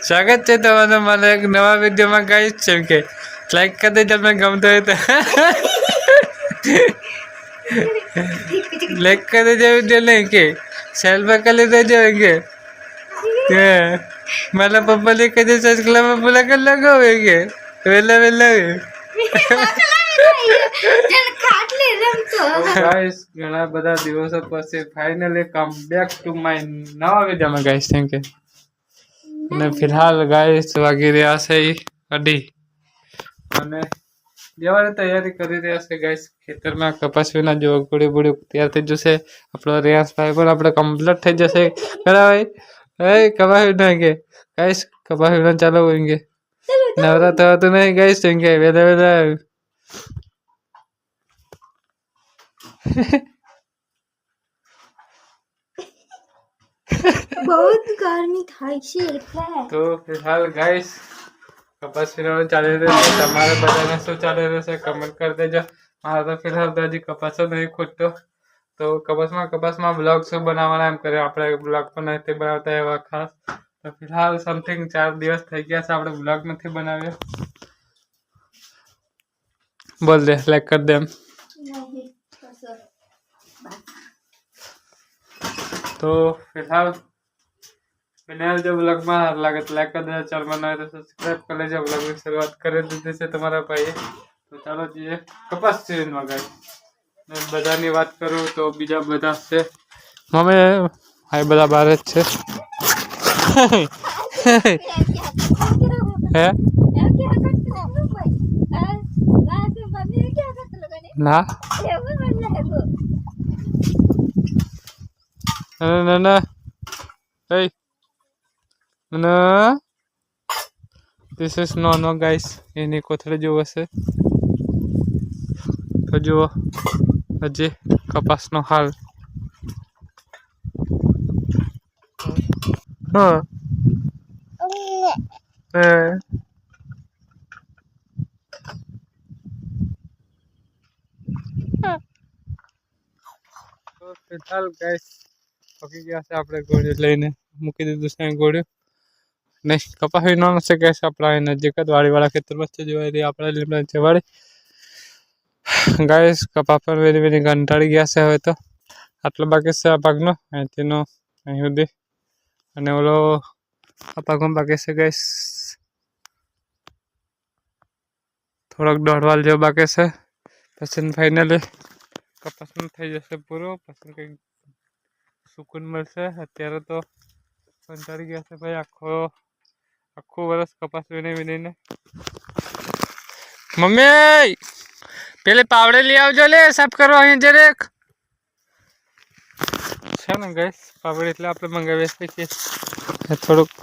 સ્વાગત છે તમારું મારા એક નવા વિડીયોમાં ગાઈસ છે કે લાઈક કરી દેજો તમને ગમતો હોય તો લાઈક કરી દેજો વિડીયો નહીં કે શેર પર કરી દેજો કે મારા પપ્પાને કહી દે સબસ્ક્રાઇબ પૂરા કરી લગાવે કે વેલા વેલા ગાઈસ ઘણા બધા દિવસો પછી finally come back to my નવા વિડીયોમાં ગાઈસ થેન્ક યુ અને ફિલહાલ ગાઈસ વાગી રહ્યા છે અઢી અને જવાની તૈયારી કરી રહ્યા છે ગાઈસ ખેતરમાં કપાસ વિના જો ગોળી બોળી તૈયાર થઈ જશે આપણો રેસ ભાઈ પણ આપણે કમ્પ્લીટ થઈ જશે બરાબર એ કપાસ વિના કે ગાઈસ કપાસ વિના ચાલો હોંગે નવરાત્ર તો નહીં ગાઈસ થેંગે વેલા વેલા बहुत गर्मी થાય છે એટલે તો ફિલહાલ ગાઈસ કપાસ વીણવાનું ચાલી રહ્યું છે તમારે બધાને શું ચાલી રહ્યું છે કમેન્ટ કરી દેજો મારે તો ફિલહાલ તો હજી કપાસ નહીં ખૂટતો તો કપાસમાં બ્લોગ શું બનાવવાના એમ કરે આપણે બ્લોગ પણ નથી બનાવતા એવા ખાસ તો ફિલહાલ સમથિંગ 4 દિવસ થઈ ગયા છે આપણે બ્લોગ નથી બનાવ્યો બોલ દે લાઈક કરી દે એમ तो फिलहाल फिलहाल जो ब्लॉग में लगे तो लाइक कर देना चैनल में नए तो सब्सक्राइब कर लीजिए ब्लॉग की शुरुआत कर देते से तुम्हारा भाई तो चलो जी कपास सीजन में गए बधानी बात करूँ तो बीजा बधा से मम्मी हाई बधा बार है ना ના hey ના this is no guys એની કોથળી જેવું હશે તો જુઓ હજી કપાસનો હાલ હા તો ફિલહાલ ગાઈસ પકી ગયા છે આપણે ગોળીઓ લઈને મૂકી દીધું છે ગોળીઓ નહીં કપાસ વીણવાનું છે કે આપણા નજીક જ વાડીવાળા ખેતરમાં છે જોઈ રહી આપણા લીમડા છે વાડી ગાઈસ કપાસ પર વેરી વેરી કંટાળી ગયા છે હવે તો આટલો બાકી છે આ ભાગનો અહીંથીનો અહીં સુધી અને ઓલો આ ભાગમાં બાકી છે ગાઈસ થોડોક દોઢવાલ જેવો બાકી છે પછી ફાઇનલી કપાસનું થઈ જશે પૂરો પછી કંઈક સુકૂન મળશે અત્યારે તો કંટાળી ગયા છે ભાઈ આખું વર્ષ કપાસ વીણીને મમ્મી પેલે પાવડે લઈ આવજો લે સાફ કરવા અહીંયા જરેક છે ને ગાઈસ પાવડે એટલે આપણે મંગાવીએ છીએ થોડુંક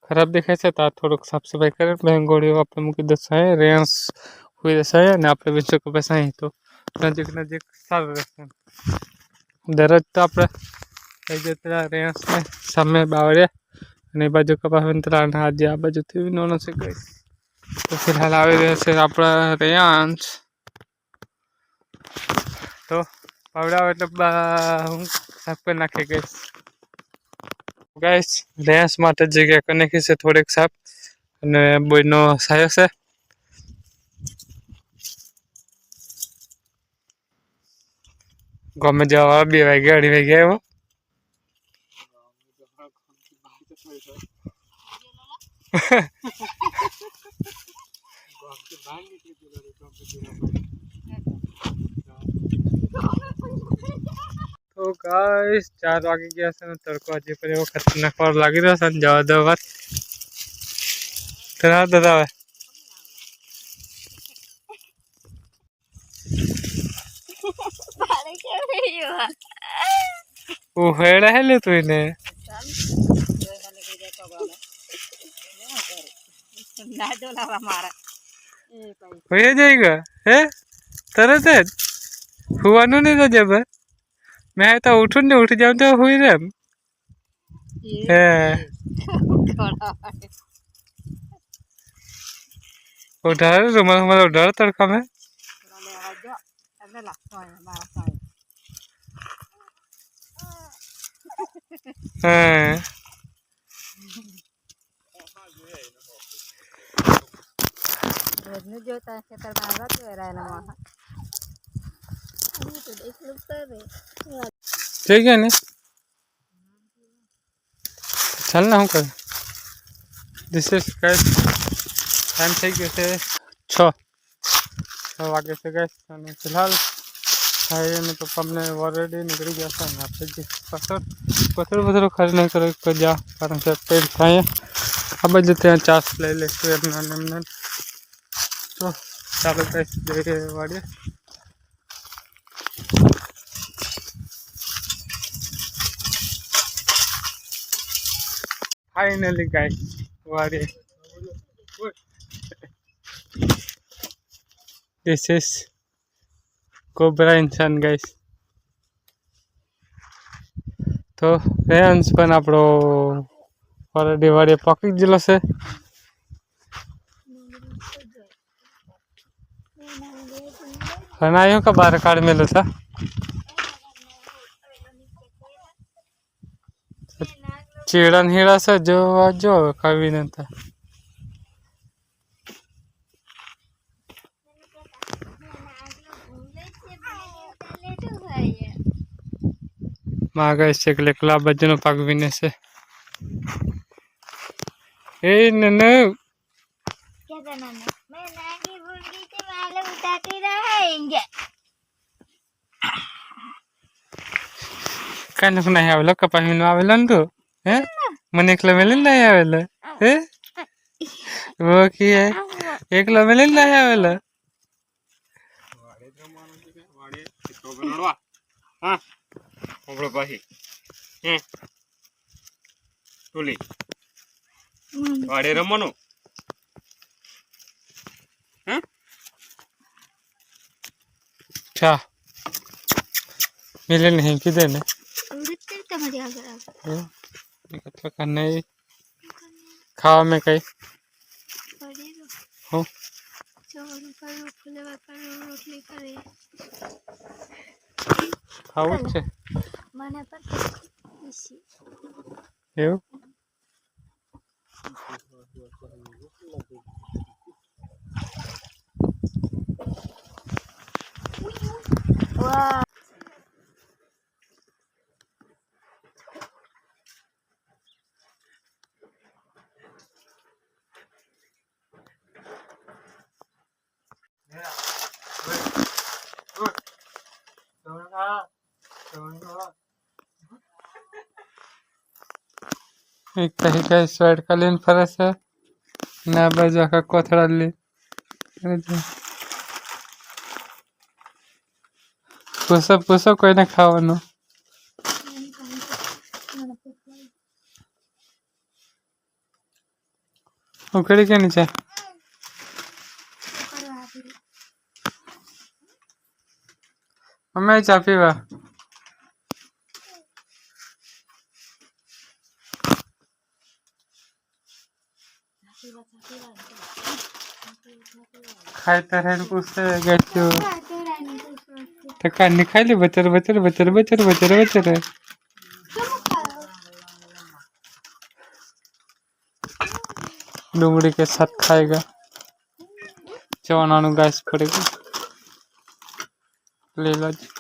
ખરાબ દેખાય છે તો આ થોડુંક સાફ સફાઈ કરે ગોળીઓ આપણે મૂકી દઈશું રેન્સ હોઈ જશે અને આપણે 20 કપાસ અહીં તો નજીક સારું રહેશે દરરોજ તો આપણે થઈ જતા રેન્સને સામે બાવળે અને એ બાજુ કપાસ વિનતરા અને આજે આ બાજુથી વિનવાનો છે ગાઈસ તો ફિલહાલ આવી રહ્યા છે આપણા રેન્સ તો પાવડા એટલે હું સાફ કરી નાખી ગાઈસ રેન્સ માટે જગ્યા કરી નાખી છે થોડીક સાફ અને બોયનો સાયો છે ગમે જવા 2 વાગ્યા 2:30 વાગ્યા એવો તો ગાઈસ 4 વાગી ગયા છે ને તડકો હજી પણ એવો ખતરનાક વાર લાગી રહ્યો છે જવા દો વાત દાદા હવે हेड़ा है ले तू इन्हें हो जाएगा है तरह से हुआ नहीं था जब मैं तो उठूं नहीं उठ जाऊं तो हुई रे उठा रुमाल रुमाल उठा तड़का में हाँ રોજનું જોતા ખેતરમાં આવવા તો એરાયના માહા તો દેખ લો કરે ठीक है नहीं चलना हूँ कर दिस इज गाइस टाइम થઈ ગયો છે 6 વાગે છે ગાइस અને ફિલહાલ ભાઈ અને પપ્પા અમને ઓલરેડી નીકળી ગયા છે અને આપણે જે પથરો ખર્ચ નહીં કરો એક જા કારણ કે પેટ થાય આ બાજુ ત્યાં ચાસ લઈ લઈશું એમના ને એમને તો ચાલો ગાइस જઈએ વાડીએ फाइनली गाइस वारे दिस इज कोबरा इंसान गाइस तो रेंज पण आपणो ऑलरेडी वारे पकी गेलो છે હનાયો કે બાર કાઢ મેલો था ચેડન હેડા છે જો કવિ નતા માગે છે કે એકલા બજનો પાગવીને છે એ નને क्या करना है मैं नागी बुंगी से माले उठाते रहेंगे કાઈ નક નહીં આવેલો કપાહીનો આવેલો ને તું હે મને એકલા મેલે નહીં આવેલો હે વો કી હે એકલા મેલે નહીં આવેલો વાડે રમવાનું છે વાડે તો ગણવા હા ઓબળો પાહી ટોલી વાડે રમવાનું હે ચા मिले नहीं किधर ने उड़ते तुम्हारी आगे तो करना ही खावा में कहीं पड़े हो चावल करो फूले करो रोटली करे खाવું છે મને પર ખુશી એવું વાહ એક કહી કઈ સ્વેટ કાલીન ફરે છે ને આ બાજુ આખા કોથળા લે પૂછો કોઈને ખાવાનું ઉકળી કે નીચે અમે ચા પીવા खाई तरह पूछते गए तो कान खाई ले बचर बचर बचर बचर बचर बचर डूंगरी के साथ खाएगा चवाना गैस पड़ेगा ले लो जी